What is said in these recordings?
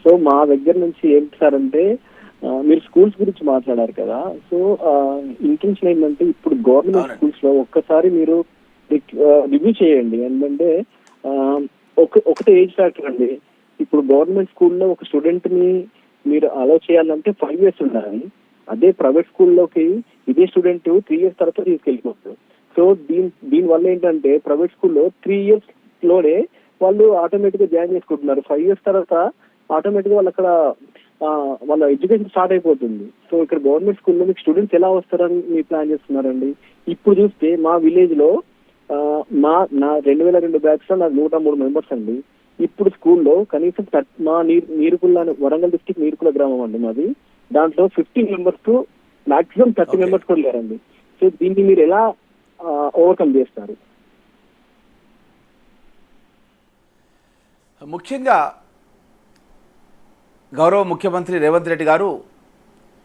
So మా దగ్గర నుంచి ఏంటి సార్ అంటే మీరు స్కూల్స్ గురించి మాట్లాడారు కదా. సో ఇంటెన్షన్ ఏంటంటే ఇప్పుడు గవర్నమెంట్ స్కూల్స్ లో ఒక్కసారి మీరు రివ్యూ చేయండి. ఏంటంటే ఒకటే ఏజ్ ఫ్యాక్టర్ అండి. ఇప్పుడు గవర్నమెంట్ స్కూల్లో ఒక స్టూడెంట్ ని మీరు అలో చేయాలంటే 5 years ఉండాలి. అదే ప్రైవేట్ స్కూల్లోకి ఇదే స్టూడెంట్ 3 years తర్వాత తీసుకెళ్ళిపోతారు. సో దీని వల్ల ఏంటంటే ప్రైవేట్ స్కూల్లో 3 years లోనే వాళ్ళు ఆటోమేటిక్ గా జాయిన్ చేసుకుంటున్నారు. 5 years తర్వాత ఆటోమేటిక్ గా వాళ్ళు అక్కడ వాళ్ళ ఎడ్యుకేషన్ స్టార్ట్ అయిపోతుంది. సో ఇక్కడ గవర్నమెంట్ స్కూల్లో మీకు స్టూడెంట్స్ ఎలా వస్తారని మీరు ప్లాన్ చేస్తున్నారండి? ఇప్పుడు చూస్తే మా విలేజ్ లో నా 2002 బ్యాచ్ లో నాకు 103 members అండి. ఇప్పుడు స్కూల్లో కనీసం మా నీరుకుల్ల వరంగల్ డిస్ట్రిక్ట్ నీరుకుల గ్రామం అండి మాది. దాంట్లో 15 members టు మాక్సిమం 30 members కూడా లేరండి. సో దీన్ని మీరు ఎలా ఓవర్కమ్ చేస్తారు? ముఖ్యంగా గౌరవ ముఖ్యమంత్రి రేవంత్ రెడ్డి గారు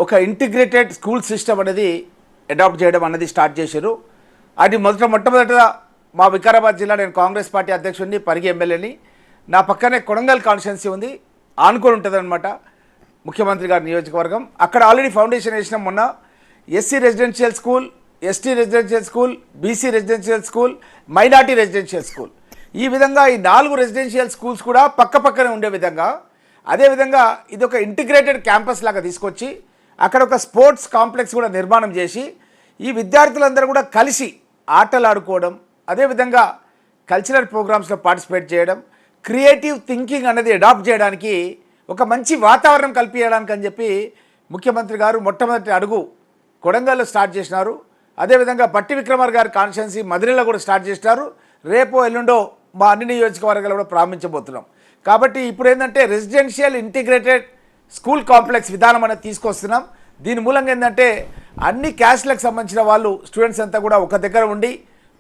ఒక ఇంటిగ్రేటెడ్ స్కూల్ సిస్టమ్ అనేది అడాప్ట్ చేయడం అనేది స్టార్ట్ చేశారు. అది మొట్టమొదట మా వికారాబాద్ జిల్లా, నేను కాంగ్రెస్ పార్టీ అధ్యక్షుడిని, పరిగి ఎమ్మెల్యేని, నా పక్కనే కొడంగల్ కాన్స్టిట్యున్సీ ఉంది, ఆనుకొని ఉంటుంది అనమాట ముఖ్యమంత్రి గారి నియోజకవర్గం. అక్కడ ఆల్రెడీ ఫౌండేషన్ వేసినాం మొన్న. SC residential school, ST residential school, BC residential school, minority residential school, ఈ విధంగా ఈ 4 రెసిడెన్షియల్ స్కూల్స్ కూడా పక్కనే ఉండే విధంగా, అదేవిధంగా ఇది ఒక ఇంటిగ్రేటెడ్ క్యాంపస్ లాగా తీసుకొచ్చి అక్కడ ఒక స్పోర్ట్స్ కాంప్లెక్స్ కూడా నిర్మాణం చేసి ఈ విద్యార్థులందరూ కూడా కలిసి ఆటలు ఆడుకోవడం, అదేవిధంగా కల్చరల్ ప్రోగ్రామ్స్లో పార్టిసిపేట్ చేయడం, క్రియేటివ్ థింకింగ్ అనేది అడాప్ట్ చేయడానికి ఒక మంచి వాతావరణం కల్పించడానికి అని చెప్పి ముఖ్యమంత్రి గారు మొట్టమొదటి అడుగు కొడంగల్లో స్టార్ట్ చేసినారు. అదేవిధంగా బట్టి విక్రమార్ గారి కాన్స్టిట్యున్సీ మధురలో కూడా స్టార్ట్ చేసినారు. రేపో ఎల్లుండో మా అన్ని నియోజకవర్గాలు కూడా ప్రారంభించబోతున్నాం. కాబట్టి ఇప్పుడు ఏంటంటే రెసిడెన్షియల్ ఇంటిగ్రేటెడ్ స్కూల్ కాంప్లెక్స్ విధానం అనేది తీసుకొస్తున్నాం. దీని మూలంగా ఏంటంటే అన్ని క్యాస్ట్లకు సంబంధించిన వాళ్ళు స్టూడెంట్స్ అంతా కూడా ఒక దగ్గర ఉండి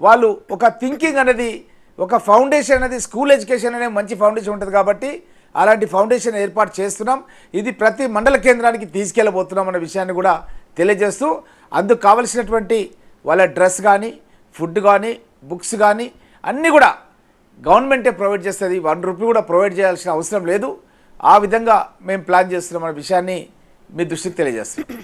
వాళ్ళు ఒక థింకింగ్ అనేది, ఒక ఫౌండేషన్ అనేది, స్కూల్ ఎడ్యుకేషన్ అనేది మంచి ఫౌండేషన్ ఉంటుంది కాబట్టి అలాంటి ఫౌండేషన్ ఏర్పాటు చేస్తున్నాం. ఇది ప్రతి మండల కేంద్రానికి తీసుకెళ్ళబోతున్నాం అనే విషయాన్ని కూడా తెలియజేస్తూ, అందుకు కావలసినటువంటి వాళ్ళ డ్రెస్ కానీ, ఫుడ్ కానీ, బుక్స్ కానీ అన్నీ కూడా గవర్నమెంటే ప్రొవైడ్ చేస్తుంది. 1 రూపీ కూడా ప్రొవైడ్ చేయాల్సిన అవసరం లేదు. ఆ విధంగా మేము ప్లాన్ చేస్తున్నాం అనే విషయాన్ని మీ దృష్టికి తెలియజేస్తున్నాం.